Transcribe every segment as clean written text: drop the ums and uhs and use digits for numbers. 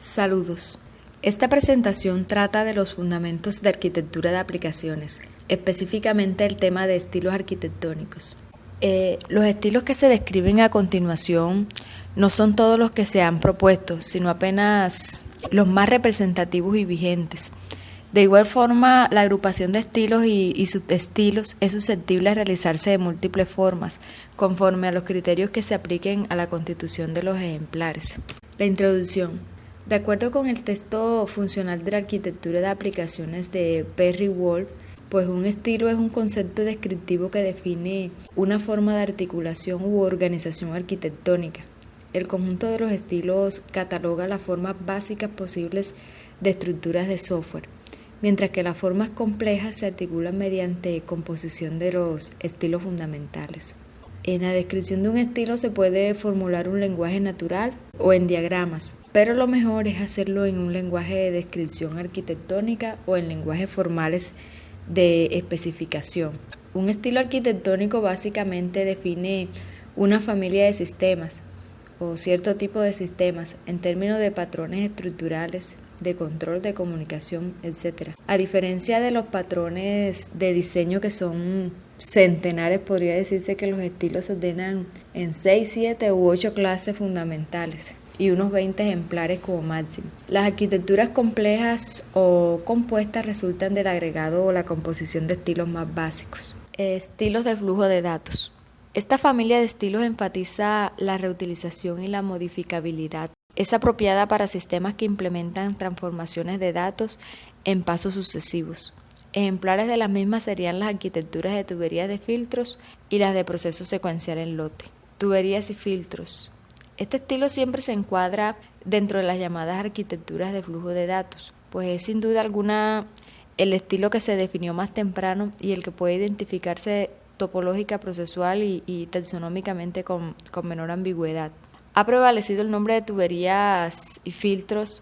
Saludos. Esta presentación trata de los fundamentos de arquitectura de aplicaciones, específicamente el tema de estilos arquitectónicos. Los estilos que se describen a continuación no son todos los que se han propuesto, sino apenas los más representativos y vigentes. De igual forma, la agrupación de estilos y subestilos es susceptible a realizarse de múltiples formas, conforme a los criterios que se apliquen a la constitución de los ejemplares. La introducción. De acuerdo con el texto funcional de la arquitectura de aplicaciones de Perry Wolf, pues un estilo es un concepto descriptivo que define una forma de articulación u organización arquitectónica. El conjunto de los estilos cataloga las formas básicas posibles de estructuras de software, mientras que las formas complejas se articulan mediante composición de los estilos fundamentales. En la descripción de un estilo se puede formular un lenguaje natural o en diagramas, pero lo mejor es hacerlo en un lenguaje de descripción arquitectónica o en lenguajes formales de especificación. Un estilo arquitectónico básicamente define una familia de sistemas o cierto tipo de sistemas en términos de patrones estructurales, de control, de comunicación, etc. A diferencia de los patrones de diseño que son centenares, podría decirse que los estilos se ordenan en 6, 7 u 8 clases fundamentales y unos 20 ejemplares como máximo. Las arquitecturas complejas o compuestas resultan del agregado o la composición de estilos más básicos. Estilos de flujo de datos. Esta familia de estilos enfatiza la reutilización y la modificabilidad. Es apropiada para sistemas que implementan transformaciones de datos en pasos sucesivos. Ejemplares de las mismas serían las arquitecturas de tuberías de filtros y las de proceso secuencial en lote. Tuberías y filtros. Este estilo siempre se encuadra dentro de las llamadas arquitecturas de flujo de datos, pues es sin duda alguna el estilo que se definió más temprano y el que puede identificarse topológica, procesual y taxonómicamente con menor ambigüedad. Ha prevalecido el nombre de tuberías y filtros,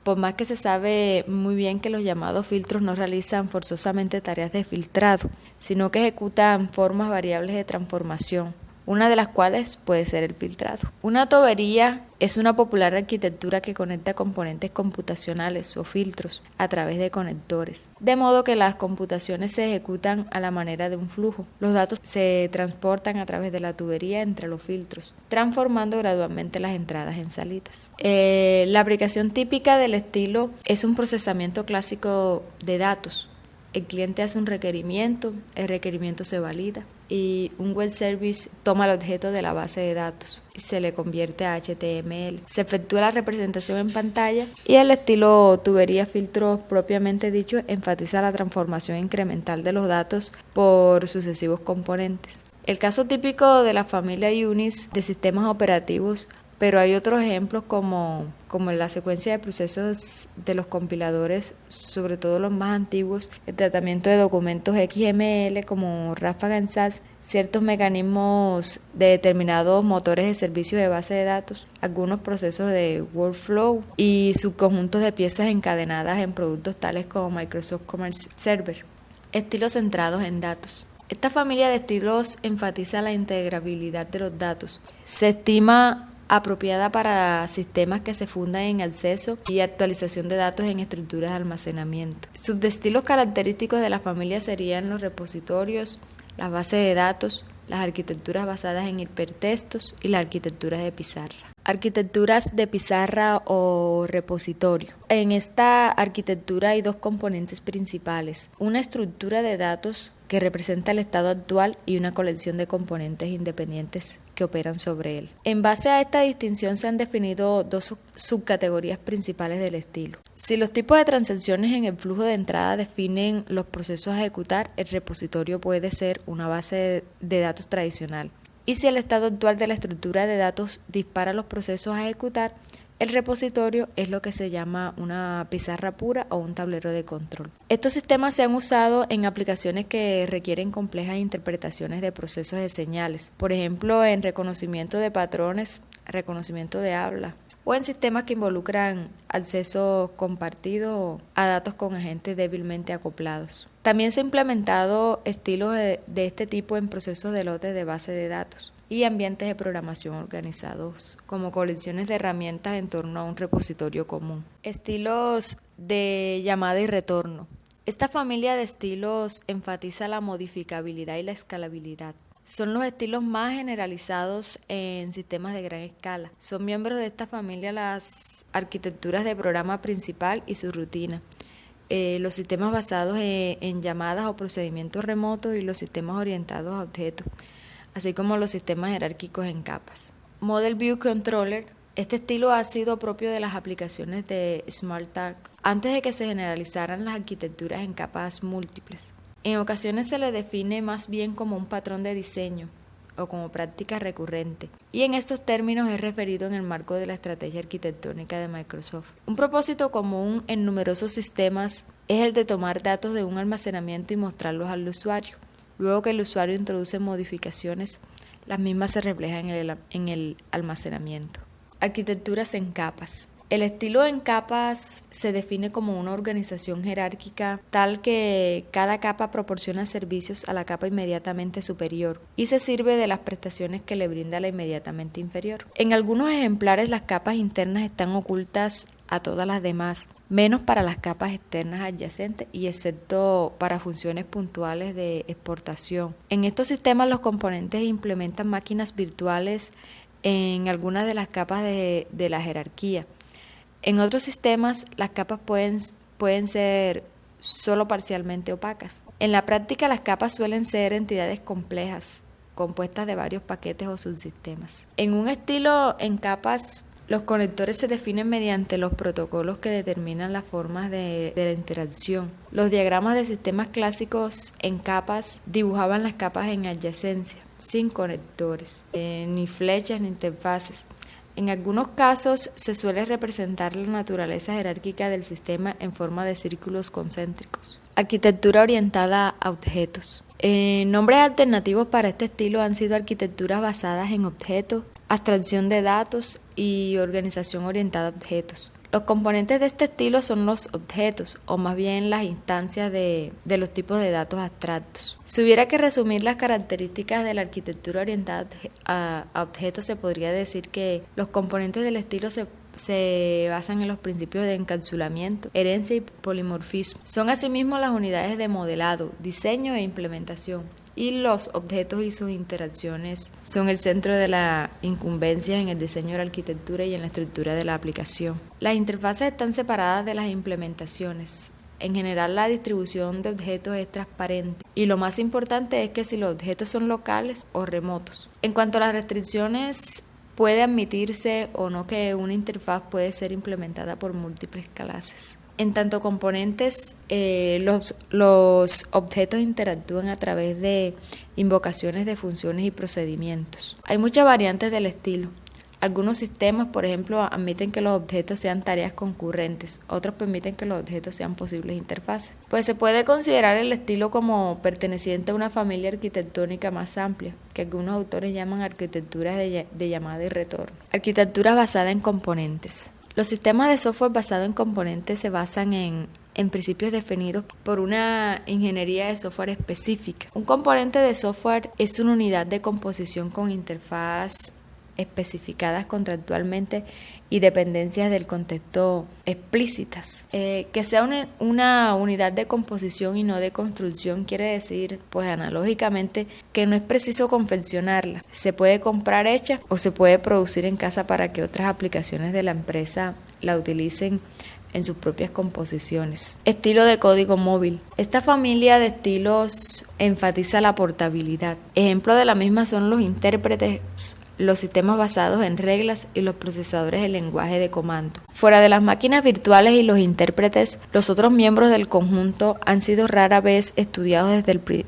por más que se sabe muy bien que los llamados filtros no realizan forzosamente tareas de filtrado, sino que ejecutan formas variables de transformación, una de las cuales puede ser el filtrado. Una tubería es una popular arquitectura que conecta componentes computacionales o filtros a través de conectores, de modo que las computaciones se ejecutan a la manera de un flujo. Los datos se transportan a través de la tubería entre los filtros, transformando gradualmente las entradas en salidas. La aplicación típica del estilo es un procesamiento clásico de datos. El cliente hace un requerimiento, el requerimiento se valida y un web service toma el objeto de la base de datos y se le convierte a HTML. Se efectúa la representación en pantalla y el estilo tubería filtros propiamente dicho enfatiza la transformación incremental de los datos por sucesivos componentes. El caso típico de la familia Unix de sistemas operativos, pero hay otros ejemplos como la secuencia de procesos de los compiladores, sobre todo los más antiguos, el tratamiento de documentos XML como Ráfaga en SAS, ciertos mecanismos de determinados motores de servicio de base de datos, algunos procesos de workflow y subconjuntos de piezas encadenadas en productos tales como Microsoft Commerce Server. Estilos centrados en datos. Esta familia de estilos enfatiza la integrabilidad de los datos. Se estima apropiada para sistemas que se fundan en acceso y actualización de datos en estructuras de almacenamiento. Subestilos característicos de la familia serían los repositorios, las bases de datos, las arquitecturas basadas en hipertextos y las arquitecturas de pizarra. Arquitecturas de pizarra o repositorio. En esta arquitectura hay dos componentes principales: una estructura de datos que representa el estado actual y una colección de componentes independientes que operan sobre él. En base a esta distinción se han definido dos subcategorías principales del estilo. Si los tipos de transacciones en el flujo de entrada definen los procesos a ejecutar, el repositorio puede ser una base de datos tradicional. Y si el estado actual de la estructura de datos dispara los procesos a ejecutar, el repositorio es lo que se llama una pizarra pura o un tablero de control. Estos sistemas se han usado en aplicaciones que requieren complejas interpretaciones de procesos de señales, por ejemplo, en reconocimiento de patrones, reconocimiento de habla, o en sistemas que involucran acceso compartido a datos con agentes débilmente acoplados. También se han implementado estilos de este tipo en procesos de lotes de base de datos. y ambientes de programación organizados como colecciones de herramientas en torno a un repositorio común. Estilos de llamada y retorno. Esta familia de estilos enfatiza la modificabilidad y la escalabilidad. Son los estilos más generalizados en sistemas de gran escala. Son miembros de esta familia las arquitecturas de programa principal y su rutina, los sistemas basados en llamadas o procedimientos remotos y los sistemas orientados a objetos, así como los sistemas jerárquicos en capas. Model View Controller. Este estilo ha sido propio de las aplicaciones de SmartTARP antes de que se generalizaran las arquitecturas en capas múltiples. En ocasiones se le define más bien como un patrón de diseño o como práctica recurrente, y en estos términos es referido en el marco de la estrategia arquitectónica de Microsoft. Un propósito común en numerosos sistemas es el de tomar datos de un almacenamiento y mostrarlos al usuario. Luego que el usuario introduce modificaciones, las mismas se reflejan en el almacenamiento. Arquitecturas en capas. El estilo en capas se define como una organización jerárquica tal que cada capa proporciona servicios a la capa inmediatamente superior y se sirve de las prestaciones que le brinda la inmediatamente inferior. En algunos ejemplares las capas internas están ocultas a todas las demás, menos para las capas externas adyacentes y excepto para funciones puntuales de exportación. En estos sistemas los componentes implementan máquinas virtuales en algunas de las capas de la jerarquía. En otros sistemas, las capas pueden ser solo parcialmente opacas. En la práctica, las capas suelen ser entidades complejas, compuestas de varios paquetes o subsistemas. En un estilo en capas, los conectores se definen mediante los protocolos que determinan las formas de la interacción. Los diagramas de sistemas clásicos en capas dibujaban las capas en adyacencia, sin conectores, ni flechas ni interfaces. En algunos casos se suele representar la naturaleza jerárquica del sistema en forma de círculos concéntricos. Arquitectura orientada a objetos. Nombres alternativos para este estilo han sido arquitecturas basadas en objetos, abstracción de datos y organización orientada a objetos. Los componentes de este estilo son los objetos, o más bien las instancias de los tipos de datos abstractos. Si hubiera que resumir las características de la arquitectura orientada a objetos, se podría decir que los componentes del estilo se basan en los principios de encapsulamiento, herencia y polimorfismo. Son asimismo las unidades de modelado, diseño e implementación. Y los objetos y sus interacciones son el centro de la incumbencia en el diseño de la arquitectura y en la estructura de la aplicación. Las interfaces están separadas de las implementaciones. En general, la distribución de objetos es transparente y lo más importante es que si los objetos son locales o remotos. En cuanto a las restricciones, puede admitirse o no que una interfaz puede ser implementada por múltiples clases. En tanto componentes, los objetos interactúan a través de invocaciones de funciones y procedimientos. Hay muchas variantes del estilo. Algunos sistemas, por ejemplo, admiten que los objetos sean tareas concurrentes, otros permiten que los objetos sean posibles interfaces. Pues se puede considerar el estilo como perteneciente a una familia arquitectónica más amplia, que algunos autores llaman arquitecturas de llamada y retorno. Arquitectura basada en componentes. Los sistemas de software basados en componentes se basan en principios definidos por una ingeniería de software específica. Un componente de software es una unidad de composición con interfaz especificadas contractualmente y dependencias del contexto explícitas. Que sea una unidad de composición y no de construcción quiere decir, pues analógicamente, que no es preciso confeccionarla. Se puede comprar hecha o se puede producir en casa para que otras aplicaciones de la empresa la utilicen en sus propias composiciones. Estilo de código móvil. Esta familia de estilos enfatiza la portabilidad. Ejemplo de la misma son los intérpretes, los sistemas basados en reglas y los procesadores de lenguaje de comando. Fuera de las máquinas virtuales y los intérpretes, los otros miembros del conjunto han sido rara vez estudiados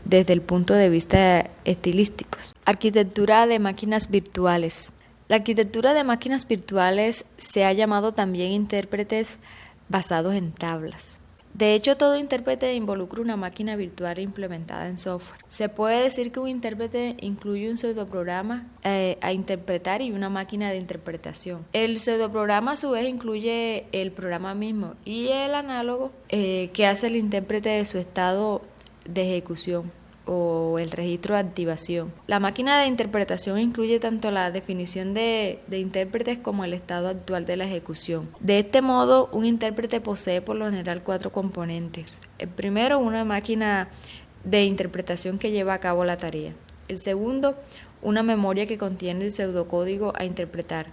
desde el punto de vista estilístico. Arquitectura de máquinas virtuales. La arquitectura de máquinas virtuales se ha llamado también intérpretes basados en tablas. De hecho, todo intérprete involucra una máquina virtual implementada en software. Se puede decir que un intérprete incluye un pseudoprograma a interpretar y una máquina de interpretación. El pseudoprograma a su vez incluye el programa mismo y el análogo que hace el intérprete de su estado de ejecución. o el registro de activación. La máquina de interpretación incluye tanto la definición de intérpretes como el estado actual de la ejecución. De este modo, un intérprete posee por lo general 4 componentes. El primero, una máquina de interpretación que lleva a cabo la tarea. El segundo, una memoria que contiene el pseudocódigo a interpretar.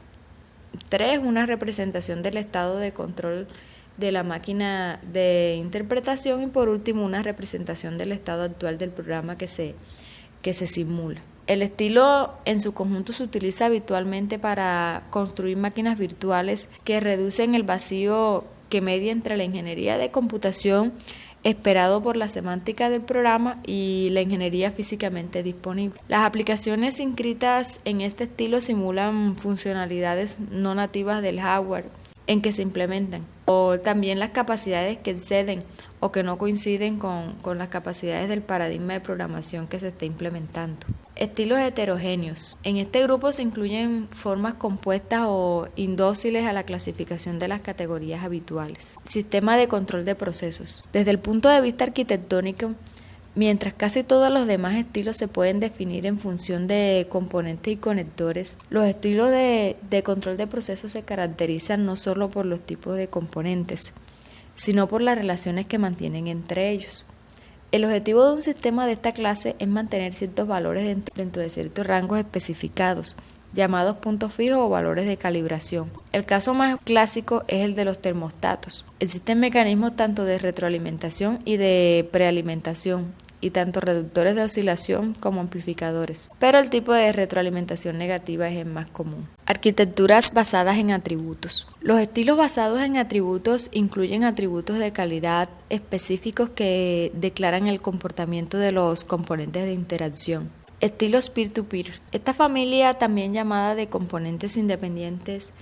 3, una representación del estado de control de la máquina de interpretación y por último una representación del estado actual del programa que se simula. El estilo en su conjunto se utiliza habitualmente para construir máquinas virtuales que reducen el vacío que media entre la ingeniería de computación esperado por la semántica del programa y la ingeniería físicamente disponible. Las aplicaciones inscritas en este estilo simulan funcionalidades no nativas del hardware en que se implementan, o también las capacidades que exceden o que no coinciden con las capacidades del paradigma de programación que se está implementando. Estilos heterogéneos. En este grupo se incluyen formas compuestas o indóciles a la clasificación de las categorías habituales. Sistema de control de procesos. Desde el punto de vista arquitectónico, mientras casi todos los demás estilos se pueden definir en función de componentes y conectores, los estilos de control de procesos se caracterizan no solo por los tipos de componentes, sino por las relaciones que mantienen entre ellos. El objetivo de un sistema de esta clase es mantener ciertos valores dentro de ciertos rangos especificados, llamados puntos fijos o valores de calibración. El caso más clásico es el de los termostatos. Existen mecanismos tanto de retroalimentación y de prealimentación, y tanto reductores de oscilación como amplificadores, pero el tipo de retroalimentación negativa es el más común. Arquitecturas basadas en atributos. Los estilos basados en atributos incluyen atributos de calidad específicos que declaran el comportamiento de los componentes de interacción. Estilos peer-to-peer. Esta familia, también llamada de componentes independientes,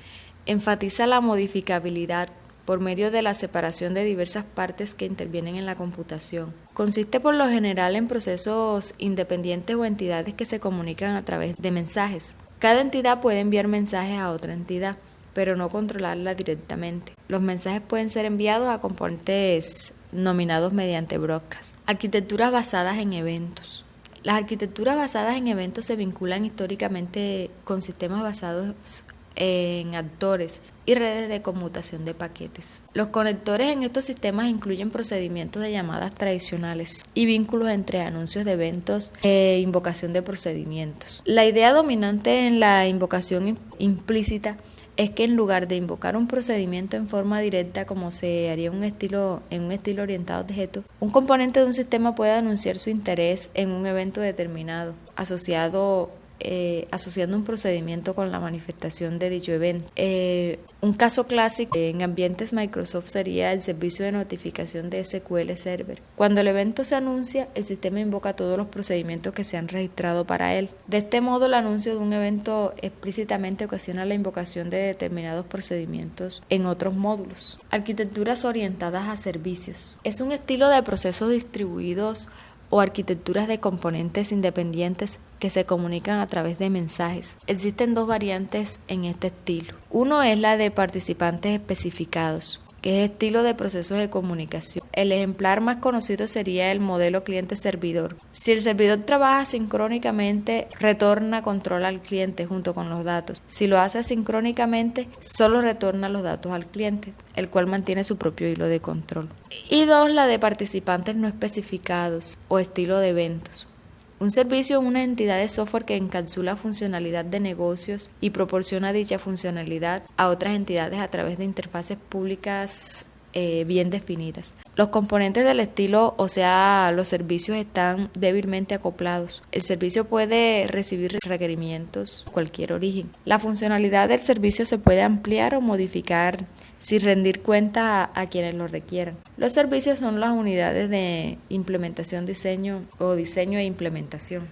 enfatiza la modificabilidad por medio de la separación de diversas partes que intervienen en la computación. Consiste por lo general en procesos independientes o entidades que se comunican a través de mensajes. Cada entidad puede enviar mensajes a otra entidad, pero no controlarla directamente. Los mensajes pueden ser enviados a componentes nominados mediante broadcast. Arquitecturas basadas en eventos. Las arquitecturas basadas en eventos se vinculan históricamente con sistemas basados en actores y redes de conmutación de paquetes. Los conectores en estos sistemas incluyen procedimientos de llamadas tradicionales y vínculos entre anuncios de eventos e invocación de procedimientos. La idea dominante en la invocación implícita es que en lugar de invocar un procedimiento en forma directa como se haría en un estilo orientado a objetos, un componente de un sistema puede anunciar su interés en un evento determinado, asociando un procedimiento con la manifestación de dicho evento. Un caso clásico en ambientes Microsoft sería el servicio de notificación de SQL Server. Cuando el evento se anuncia, el sistema invoca todos los procedimientos que se han registrado para él. De este modo, el anuncio de un evento explícitamente ocasiona la invocación de determinados procedimientos en otros módulos. Arquitecturas orientadas a servicios. Es un estilo de procesos distribuidos o arquitecturas de componentes independientes que se comunican a través de mensajes. Existen 2 variantes en este estilo. Uno es la de participantes especificados, que es estilo de procesos de comunicación. El ejemplar más conocido sería el modelo cliente-servidor. Si el servidor trabaja sincrónicamente, retorna control al cliente junto con los datos. Si lo hace asincrónicamente, solo retorna los datos al cliente, el cual mantiene su propio hilo de control. Y 2, la de participantes no especificados o estilo de eventos. Un servicio es una entidad de software que encapsula funcionalidad de negocios y proporciona dicha funcionalidad a otras entidades a través de interfaces públicas bien definidas. Los componentes del estilo, o sea, los servicios, están débilmente acoplados. El servicio puede recibir requerimientos de cualquier origen. La funcionalidad del servicio se puede ampliar o modificar sin rendir cuenta a quienes lo requieran. Los servicios son las unidades de implementación, diseño e implementación.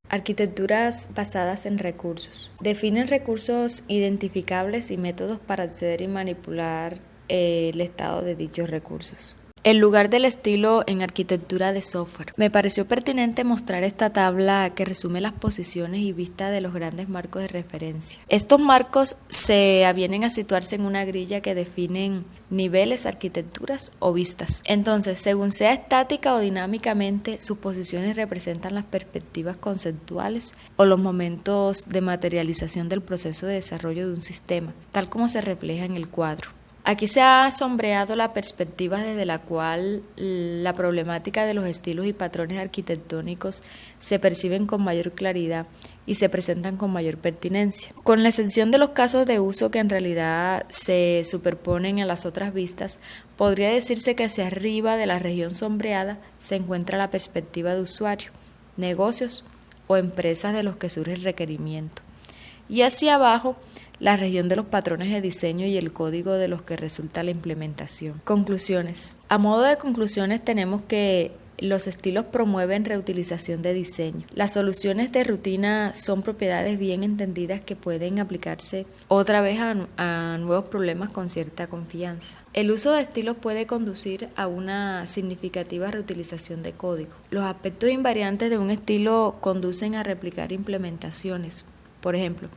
Arquitecturas basadas en recursos. Definen recursos identificables y métodos para acceder y manipular el estado de dichos recursos. El lugar del estilo en arquitectura de software. Me pareció pertinente mostrar esta tabla que resume las posiciones y vistas de los grandes marcos de referencia. Estos marcos se avienen a situarse en una grilla que definen niveles, arquitecturas o vistas. Entonces, según sea estática o dinámicamente, sus posiciones representan las perspectivas conceptuales o los momentos de materialización del proceso de desarrollo de un sistema, tal como se refleja en el cuadro. Aquí se ha sombreado la perspectiva desde la cual la problemática de los estilos y patrones arquitectónicos se perciben con mayor claridad y se presentan con mayor pertinencia. Con la excepción de los casos de uso que en realidad se superponen a las otras vistas, podría decirse que hacia arriba de la región sombreada se encuentra la perspectiva de usuario, negocios o empresas de los que surge el requerimiento. Y hacia abajo, la región de los patrones de diseño y el código de los que resulta la implementación. Conclusiones. A modo de conclusiones tenemos que los estilos promueven reutilización de diseño. Las soluciones de rutina son propiedades bien entendidas que pueden aplicarse otra vez a nuevos problemas con cierta confianza. El uso de estilos puede conducir a una significativa reutilización de código. Los aspectos invariantes de un estilo conducen a replicar implementaciones. Por ejemplo,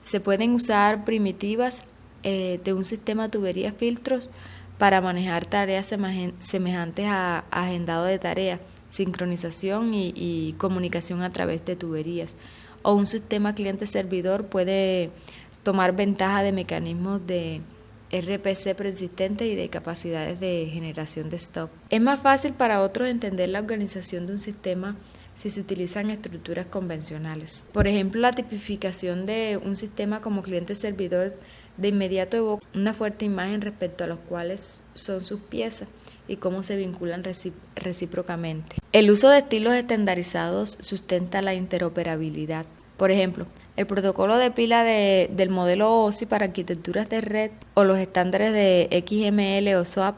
se pueden usar primitivas de un sistema tubería filtros para manejar tareas semejantes a agendado de tareas, sincronización y comunicación a través de tuberías. O un sistema cliente-servidor puede tomar ventaja de mecanismos de RPC persistentes y de capacidades de generación de stop. Es más fácil para otros entender la organización de un sistema si se utilizan estructuras convencionales. Por ejemplo, la tipificación de un sistema como cliente-servidor de inmediato evoca una fuerte imagen respecto a los cuales son sus piezas y cómo se vinculan recíprocamente. El uso de estilos estandarizados sustenta la interoperabilidad. Por ejemplo, el protocolo de pila del modelo OSI para arquitecturas de red o los estándares de XML o SOAP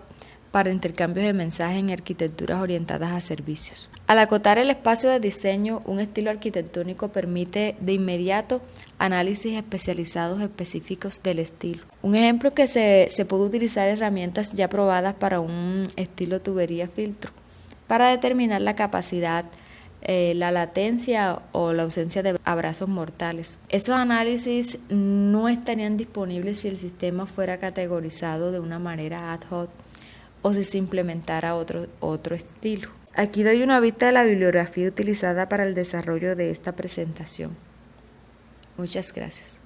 para intercambios de mensajes en arquitecturas orientadas a servicios. Al acotar el espacio de diseño, un estilo arquitectónico permite de inmediato análisis especializados específicos del estilo. Un ejemplo es que se puede utilizar herramientas ya probadas para un estilo tubería filtro para determinar la capacidad, la latencia o la ausencia de abrazos mortales. Esos análisis no estarían disponibles si el sistema fuera categorizado de una manera ad hoc o si se implementara otro estilo. Aquí doy una vista de la bibliografía utilizada para el desarrollo de esta presentación. Muchas gracias.